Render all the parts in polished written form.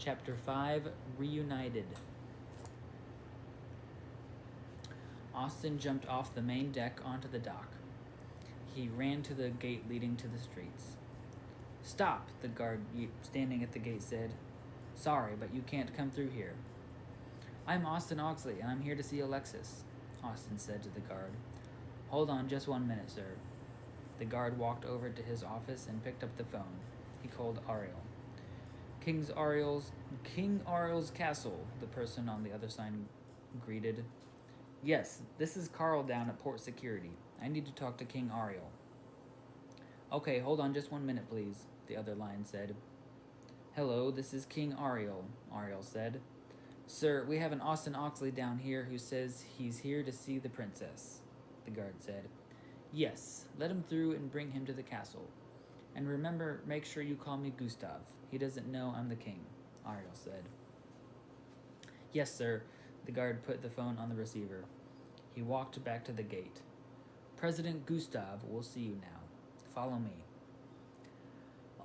Chapter 5, Reunited. Austin jumped off the main deck onto the dock. He ran to the gate leading to the streets. "Stop," the guard standing at the gate said. "Sorry, but you can't come through here." "I'm Austin Oxley, and I'm here to see Alexis," Austin said to the guard. "Hold on just 1 minute, sir." The guard walked over to his office and picked up the phone. He called Ariel. King Ariel's castle," the person on the other side greeted. "Yes, this is Carl down at Port Security. I need to talk to King Ariel." "Okay, hold on just 1 minute, please," the other line said. "Hello, this is King Ariel," Ariel said. "Sir, we have an Austin Oxley down here who says he's here to see the princess," the guard said. "Yes, let him through and bring him to the castle. And remember, make sure you call me Gustav. He doesn't know I'm the king," Ariel said. "Yes, sir." The guard put the phone on the receiver. He walked back to the gate. "President Gustav will see you now. Follow me."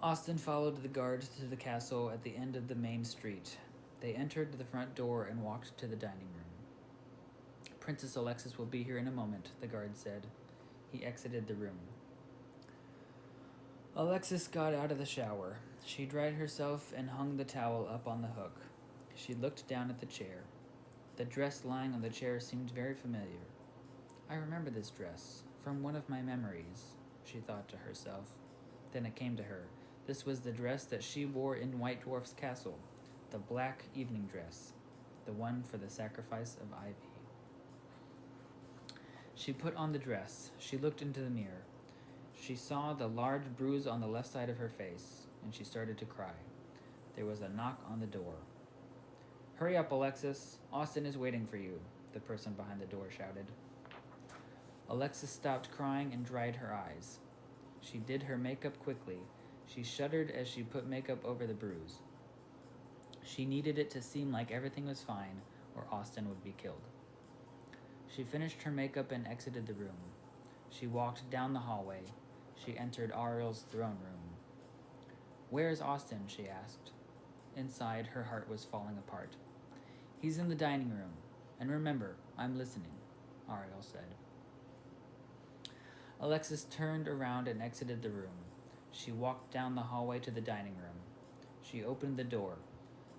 Austin followed the guard to the castle at the end of the main street. They entered the front door and walked to the dining room. "Princess Alexis will be here in a moment," the guard said. He exited the room. Alexis got out of the shower. She dried herself and hung the towel up on the hook. She looked down at the chair. The dress lying on the chair seemed very familiar. "I remember this dress from one of my memories," she thought to herself. Then it came to her. This was the dress that she wore in White Dwarf's castle, the black evening dress, the one for the sacrifice of Ivy. She put on the dress. She looked into the mirror. She saw the large bruise on the left side of her face, and she started to cry. There was a knock on the door. "Hurry up, Alexis. Austin is waiting for you," the person behind the door shouted. Alexis stopped crying and dried her eyes. She did her makeup quickly. She shuddered as she put makeup over the bruise. She needed it to seem like everything was fine, or Austin would be killed. She finished her makeup and exited the room. She walked down the hallway. She entered Ariel's throne room. "Where is Austin?" she asked. Inside, her heart was falling apart. "He's in the dining room. And remember, I'm listening," Ariel said. Alexis turned around and exited the room. She walked down the hallway to the dining room. She opened the door.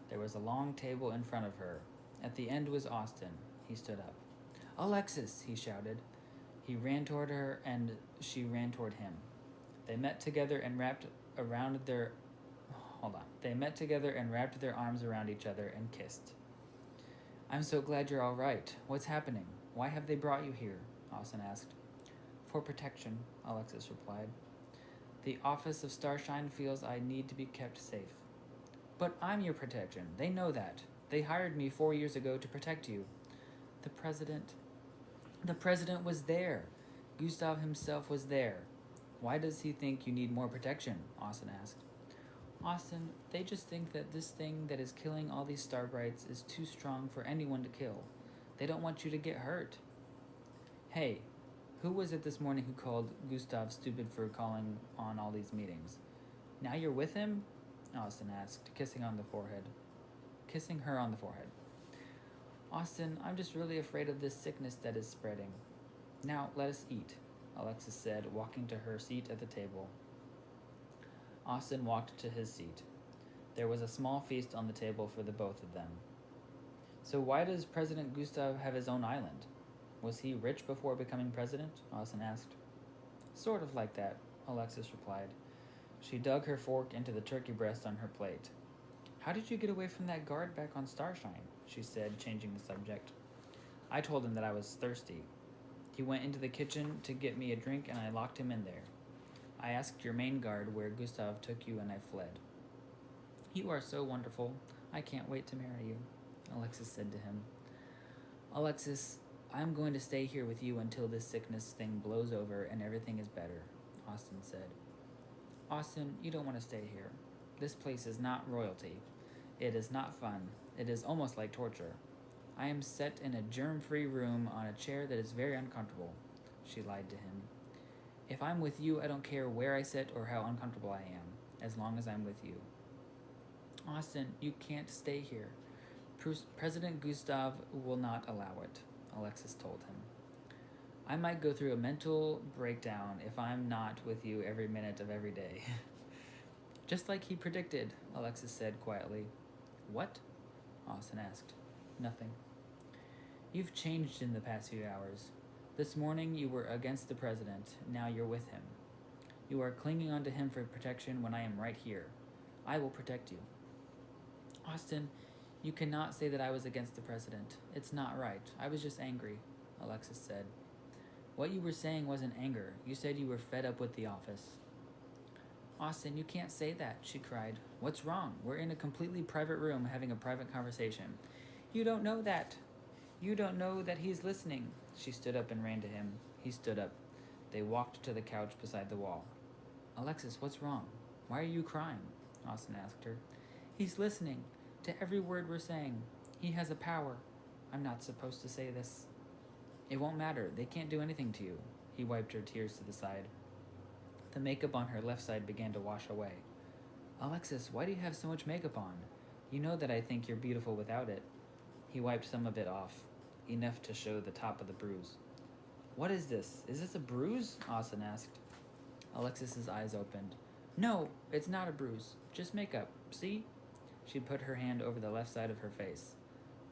There was a long table in front of her. At the end was Austin. He stood up. "Alexis!" he shouted. He ran toward her, and she ran toward him. They met together and wrapped their arms around each other and kissed. "I'm so glad you're all right. What's happening? Why have they brought you here?" Austin asked. "For protection," Alexis replied. "The office of Starshine feels I need to be kept safe." "But I'm your protection. They know that. They hired me 4 years ago to protect you." The president was there. Gustav himself was there. "Why does he think you need more protection?" Austin asked. "Austin, they just think that this thing that is killing all these Starbrights is too strong for anyone to kill. They don't want you to get hurt." "Hey, who was it this morning who called Gustav stupid for calling on all these meetings? Now you're with him?" Austin asked, kissing her on the forehead. "Austin, I'm just really afraid of this sickness that is spreading. Now let us eat," Alexis said, walking to her seat at the table. Austin walked to his seat. There was a small feast on the table for the both of them. "So why does President Gustav have his own island? Was he rich before becoming president?" Austin asked. "Sort of like that," Alexis replied. She dug her fork into the turkey breast on her plate. "How did you get away from that guard back on Starshine?" she said, changing the subject. "I told him that I was thirsty. He went into the kitchen to get me a drink, and I locked him in there. I asked your main guard where Gustav took you, and I fled." "You are so wonderful. I can't wait to marry you," Alexis said to him. "Alexis, I'm going to stay here with you until this sickness thing blows over and everything is better," Austin said. "Austin, you don't want to stay here. This place is not royalty. It is not fun. It is almost like torture. I am set in a germ-free room on a chair that is very uncomfortable," she lied to him. "If I'm with you, I don't care where I sit or how uncomfortable I am, as long as I'm with you." Austin, you can't stay here. President Gustav will not allow it, Alexis told him. I might go through a mental breakdown if I'm not with you every minute of every day. Just like he predicted, Alexis said quietly. What? Austin asked. Nothing. You've changed in the past few hours. This morning you were against the president, now you're with him. You are clinging onto him for protection when I am right here. I will protect you. Austin, you cannot say that I was against the president. It's not right. I was just angry, Alexis said. What you were saying wasn't anger. You said you were fed up with the office. Austin, you can't say that, she cried. What's wrong? We're in a completely private room having a private conversation. You don't know that. You don't know that he's listening. She stood up and ran to him. He stood up. They walked to the couch beside the wall. Alexis, what's wrong? Why are you crying? Austin asked her. He's listening to every word we're saying. He has a power. I'm not supposed to say this. It won't matter. They can't do anything to you. He wiped her tears to the side. The makeup on her left side began to wash away. Alexis, why do you have so much makeup on? You know that I think you're beautiful without it. He wiped some of it off, enough to show the top of the bruise. What is this? Is this a bruise? Austin asked. Alexis's eyes opened. No, it's not a bruise. Just makeup. See? She put her hand over the left side of her face.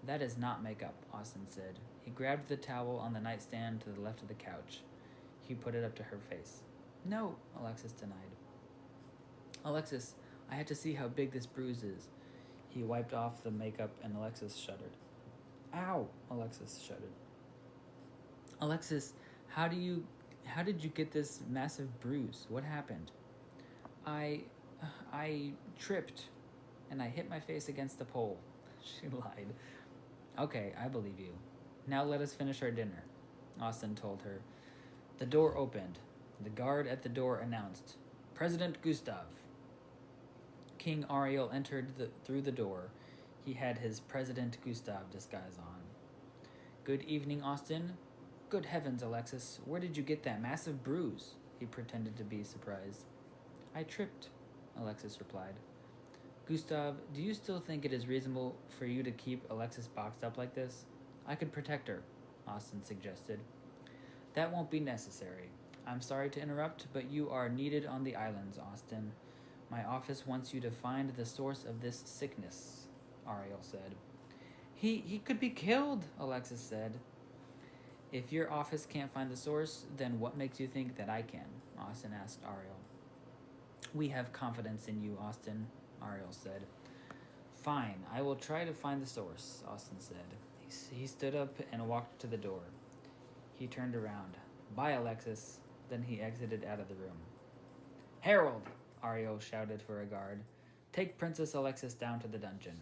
That is not makeup, Austin said. He grabbed the towel on the nightstand to the left of the couch. He put it up to her face. No, Alexis denied. Alexis, I had to see how big this bruise is. He wiped off the makeup and Alexis shuddered. Ow, Alexis shuddered. Alexis, how did you get this massive bruise? What happened? I tripped and I hit my face against the pole. She lied. Okay, I believe you. Now let us finish our dinner, Austin told her. The door opened. The guard at the door announced, President Gustav. King Ariel entered through the door. He had his President Gustav disguise on. Good evening, Austin. Good heavens, Alexis. Where did you get that massive bruise? He pretended to be surprised. I tripped, Alexis replied. Gustav, do you still think it is reasonable for you to keep Alexis boxed up like this? I could protect her, Austin suggested. That won't be necessary. I'm sorry to interrupt, but you are needed on the islands, Austin. My office wants you to find the source of this sickness, Ariel said. He could be killed, Alexis said. If your office can't find the source, then what makes you think that I can? Austin asked Ariel. We have confidence in you, Austin, Ariel said. Fine, I will try to find the source, Austin said. He stood up and walked to the door. He turned around. Bye, Alexis. Then he exited out of the room. Herald, Ariel shouted for a guard. Take Princess Alexis down to the dungeon.